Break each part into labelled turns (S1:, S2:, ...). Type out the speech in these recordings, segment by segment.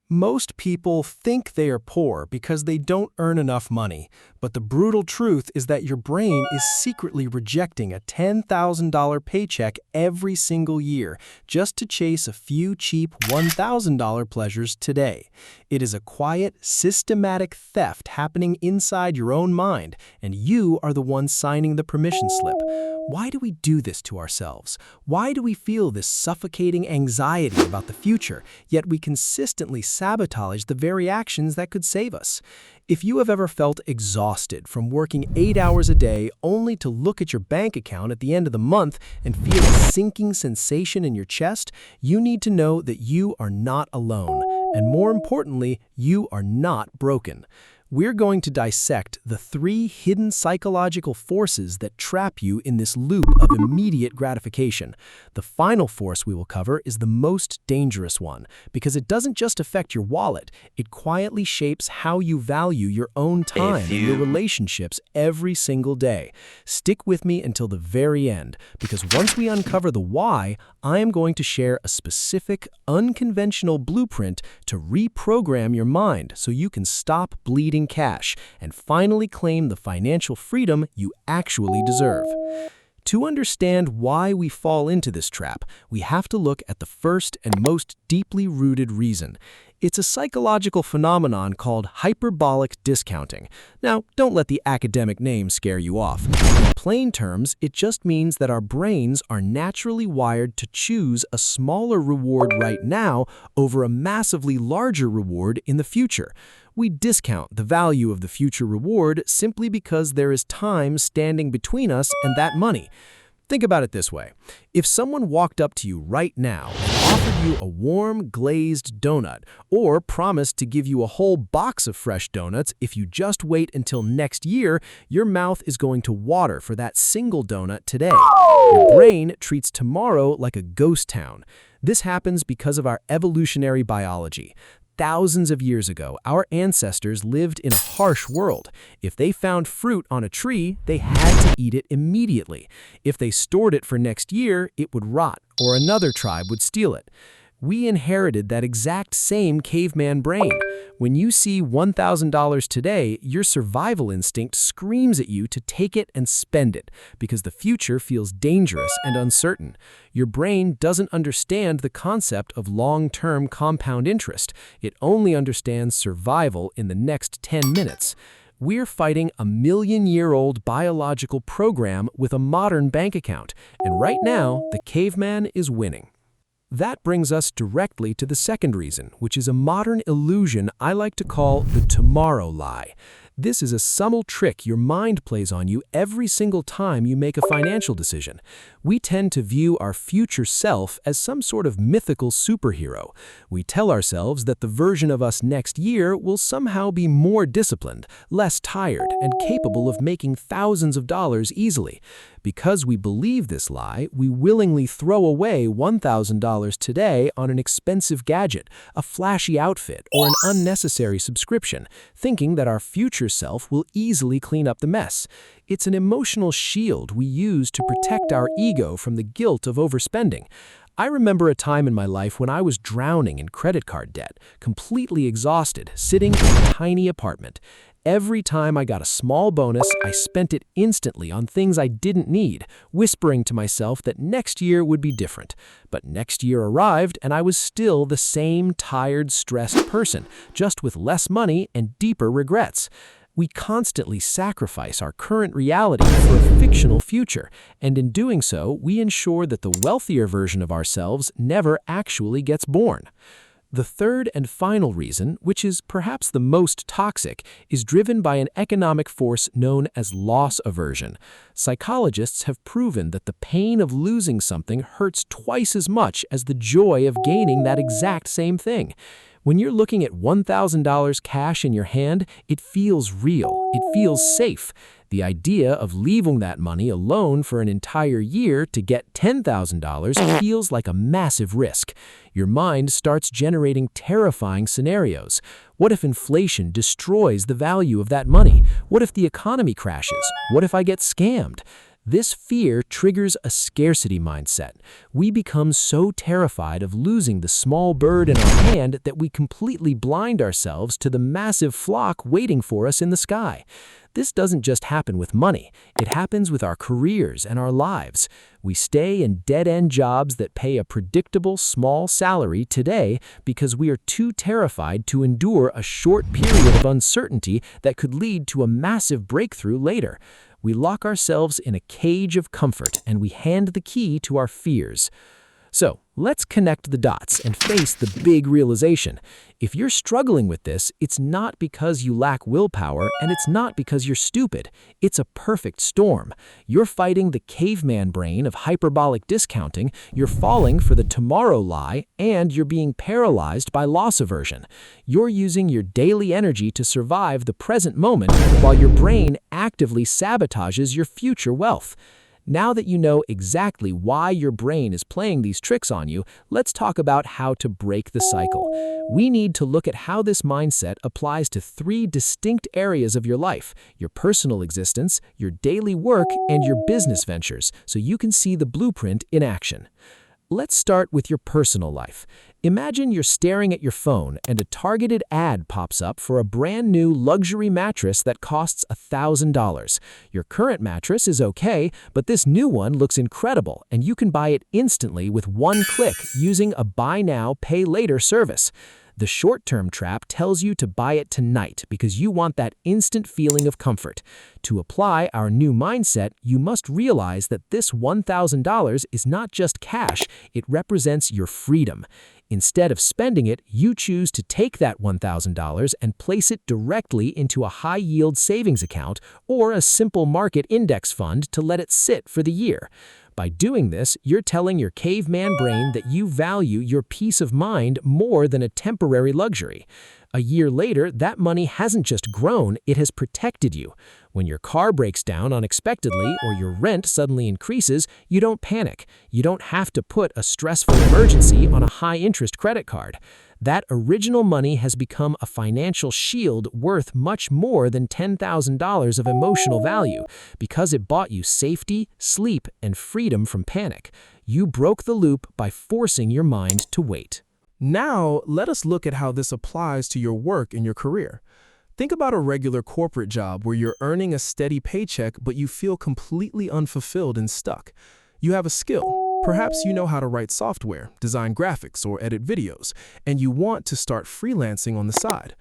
S1: Most people think they are poor because they don't earn enough money, but the brutal truth is that your brain is secretly rejecting a $10,000 paycheck every single year just to chase a few cheap $1,000 pleasures today. It is a quiet, systematic theft happening inside your own mind, and you are the one signing the permission slip. Why do we do this to ourselves? Why do we feel this suffocating anxiety about the future, yet we consistently sabotage the very actions that could save us? If you have ever felt exhausted from working 8 hours a day only to look at your bank account at the end of the month and feel a sinking sensation in your chest, you need to know that you are not alone. And more importantly, you are not broken. We're going to dissect the 3 hidden psychological forces that trap you in this loop of immediate gratification. The final force we will cover is the most dangerous one, because it doesn't just affect your wallet, it quietly shapes how you value your own time and your relationships every single day. Stick with me until the very end, because once we uncover the why, I am going to share a specific, unconventional blueprint to reprogram your mind so you can stop bleeding cash and finally claim the financial freedom you actually deserve. To understand why we fall into this trap, we have to look at the first and most deeply rooted reason. It's a psychological phenomenon called hyperbolic discounting. Now, don't let the academic name scare you off. In plain terms, it just means that our brains are naturally wired to choose a smaller reward right now over a massively larger reward in the future. We discount the value of the future reward simply because there is time standing between us and that money. Think about it this way. If someone walked up to you right now and offered you a warm, glazed donut, or promised to give you a whole box of fresh donuts if you just wait until next year, your mouth is going to water for that single donut today. Your brain treats tomorrow like a ghost town. This happens because of our evolutionary biology. Thousands of years ago, our ancestors lived in a harsh world. If they found fruit on a tree, they had to eat it immediately. If they stored it for next year, it would rot, or another tribe would steal it. We inherited that exact same caveman brain. When you see $1,000 today, your survival instinct screams at you to take it and spend it, because the future feels dangerous and uncertain. Your brain doesn't understand the concept of long-term compound interest. It only understands survival in the next 10 minutes. We're fighting a million-year-old biological program with a modern bank account, and right now, the caveman is winning. That brings us directly to the second reason, which is a modern illusion I like to call the tomorrow lie. This is a subtle trick your mind plays on you every single time you make a financial decision. We tend to view our future self as some sort of mythical superhero. We tell ourselves that the version of us next year will somehow be more disciplined, less tired, and capable of making thousands of dollars easily. Because we believe this lie, we willingly throw away $1,000 today on an expensive gadget, a flashy outfit, or an unnecessary subscription, thinking that our future self will easily clean up the mess. It's an emotional shield we use to protect our ego from the guilt of overspending. I remember a time in my life when I was drowning in credit card debt, completely exhausted, sitting in a tiny apartment. Every time I got a small bonus, I spent it instantly on things I didn't need, whispering to myself that next year would be different. But next year arrived, and I was still the same tired, stressed person, just with less money and deeper regrets. We constantly sacrifice our current reality for a fictional future, and in doing so, we ensure that the wealthier version of ourselves never actually gets born. The third and final reason, which is perhaps the most toxic, is driven by an economic force known as loss aversion. Psychologists have proven that the pain of losing something hurts twice as much as the joy of gaining that exact same thing. When you're looking at $1,000 cash in your hand, it feels real. It feels safe. The idea of leaving that money alone for an entire year to get $10,000 feels like a massive risk. Your mind starts generating terrifying scenarios. What if inflation destroys the value of that money? What if the economy crashes? What if I get scammed?
S2: This fear triggers a scarcity mindset. We become so terrified of losing the small bird in our hand that we completely blind ourselves to the massive flock waiting for us in the sky. This doesn't just happen with money, it happens with our careers and our lives. We stay in dead-end jobs that pay a predictable small salary today because we are too terrified to endure a short period of uncertainty that could lead to a massive breakthrough later. We lock ourselves in a cage of comfort and we hand the key to our fears. So, let's connect the dots and face the big realization. If you're struggling with this, it's not because you lack willpower and it's not because you're stupid. It's a perfect storm. You're fighting the caveman brain of hyperbolic discounting, you're falling for the tomorrow lie, and you're being paralyzed by loss aversion. You're using your daily energy to survive the present moment while your brain actively sabotages your future wealth. Now that you know exactly why your brain is playing these tricks on you, let's talk about how to break the cycle. We need to look at how this mindset applies to 3 distinct areas of your life: your personal existence, your daily work, and your business ventures, so you can see the blueprint in action. Let's start with your personal life. Imagine you're staring at your phone and a targeted ad pops up for a brand new luxury mattress that costs $1,000. Your current mattress is okay, but this new one looks incredible and you can buy it instantly with one click using a buy now, pay later service. The short-term trap tells you to buy it tonight because you want that instant feeling of comfort. To apply our new mindset, you must realize that this $1,000 is not just cash, it represents your freedom. Instead of spending it, you choose to take that $1,000 and place it directly into a high-yield savings account or a simple market index fund to let it sit for the year. By doing this, you're telling your caveman brain that you value your peace of mind more than a temporary luxury. A year later, that money hasn't just grown, it has protected you. When your car breaks down unexpectedly or your rent suddenly increases, you don't panic. You don't have to put a stressful emergency on a high-interest credit card. That original money has become a financial shield worth much more than $10,000 of emotional value because it bought you safety, sleep, and freedom from panic. You broke the loop by forcing your mind to wait.
S1: Now, let us look at how this applies to your work and your career. Think about a regular corporate job where you're earning a steady paycheck but you feel completely unfulfilled and stuck. You have a skill. Perhaps you know how to write software, design graphics, or edit videos, and you want to start freelancing on the side.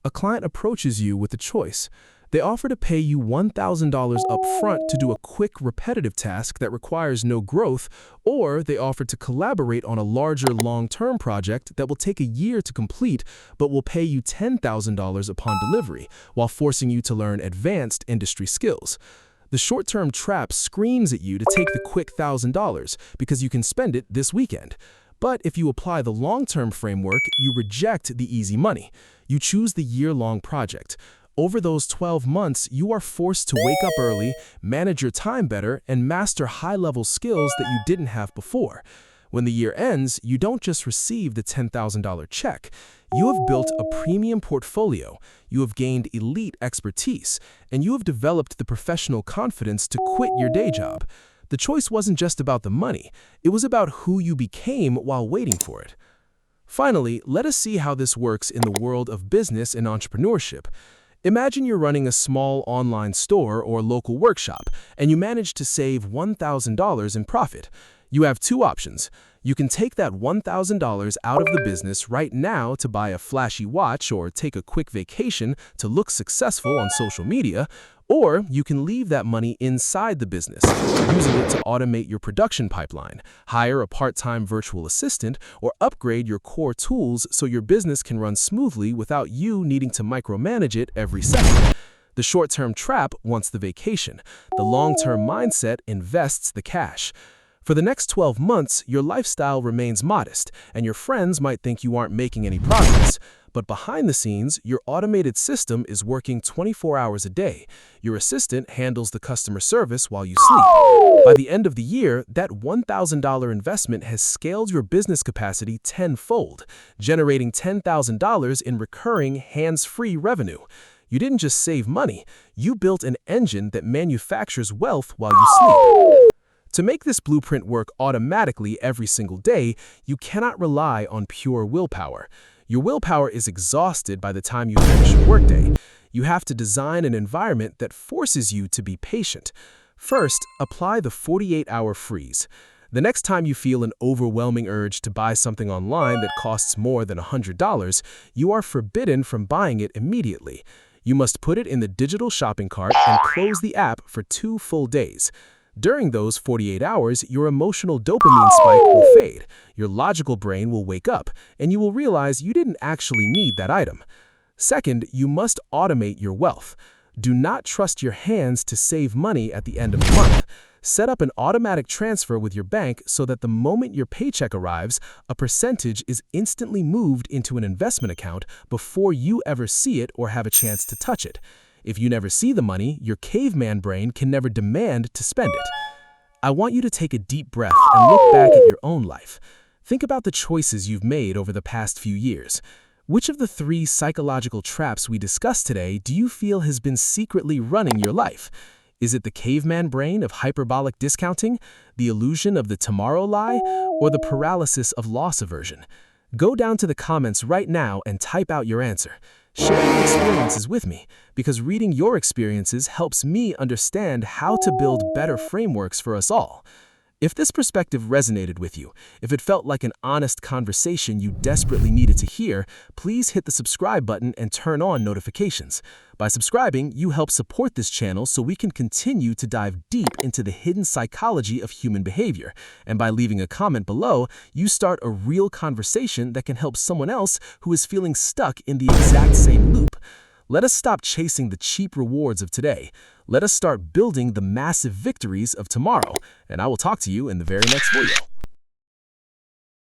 S1: A client approaches you with a choice. They offer to pay you $1,000 up front to do a quick, repetitive task that requires no growth, or they offer to collaborate on a larger, long-term project that will take a year to complete but will pay you $10,000 upon delivery, while forcing you to learn advanced industry skills. The short-term trap screams at you to take the quick $1,000 because you can spend it this weekend. But if you apply the long-term framework, you reject the easy money. You choose the year-long project. Over those 12 months, you are forced to wake up early, manage your time better, and master high-level skills that you didn't have before. When the year ends, you don't just receive the $10,000 check. You have built a premium portfolio, you have gained elite expertise, and you have developed the professional confidence to quit your day job. The choice wasn't just about the money, it was about who you became while waiting for it. Finally, let us see how this works in the world of business and entrepreneurship. Imagine you're running a small online store or local workshop, and you manage to save $1,000 in profit. You have 2 options. You can take that $1,000 out of the business right now to buy a flashy watch or take a quick vacation to look successful on social media, or you can leave that money inside the business, using it to automate your production pipeline, hire a part-time virtual assistant, or upgrade your core tools so your business can run smoothly without you needing to micromanage it every second. The short-term trap wants the vacation. The long-term mindset invests the cash. For the next 12 months, your lifestyle remains modest, and your friends might think you aren't making any progress. But behind the scenes, your automated system is working 24 hours a day. Your assistant handles the customer service while you sleep. By the end of the year, that $1,000 investment has scaled your business capacity tenfold, generating $10,000 in recurring, hands-free revenue.
S3: You didn't just save money, you built an engine that manufactures wealth while you sleep. To make this blueprint work automatically every single day, you cannot rely on pure willpower. Your willpower is exhausted by the time you finish your workday. You have to design an environment that forces you to be patient. First, apply the 48-hour freeze. The next time you feel an overwhelming urge to buy something online that costs more than $100, you are forbidden from buying it immediately. You must put it in the digital shopping cart and close the app for 2 full days. During those 48 hours, your emotional dopamine spike will fade, your logical brain will wake up, and you will realize you didn't actually need that item. Second, you must automate your wealth. Do not trust your hands to save money at the end of the month. Set up an automatic transfer with your bank so that the moment your paycheck arrives, a percentage is instantly moved into an investment account before you ever see it or have a chance to touch it. If you never see the money, your caveman brain can never demand to spend it. I want you to take a deep breath and look back at your own life. Think about the choices you've made over the past few years. Which of the 3 psychological traps we discussed today do you feel has been secretly running your life? Is it the caveman brain of hyperbolic discounting, the illusion of the tomorrow lie, or the paralysis of loss aversion? Go down to the comments right now and type out your answer. Share your experiences with me, because reading your experiences helps me understand how to build better frameworks for us all. If this perspective resonated with you, if it felt like an honest conversation you desperately needed to hear, please hit the subscribe button and turn on notifications. By subscribing, you help support this channel so we can continue to dive deep into the hidden psychology of human behavior. And by leaving a comment below, you start a real conversation that can help someone else who is feeling stuck in the exact same loop. Let us stop chasing the cheap rewards of today. Let us start building the massive victories of tomorrow. And I will talk to you in the very next video.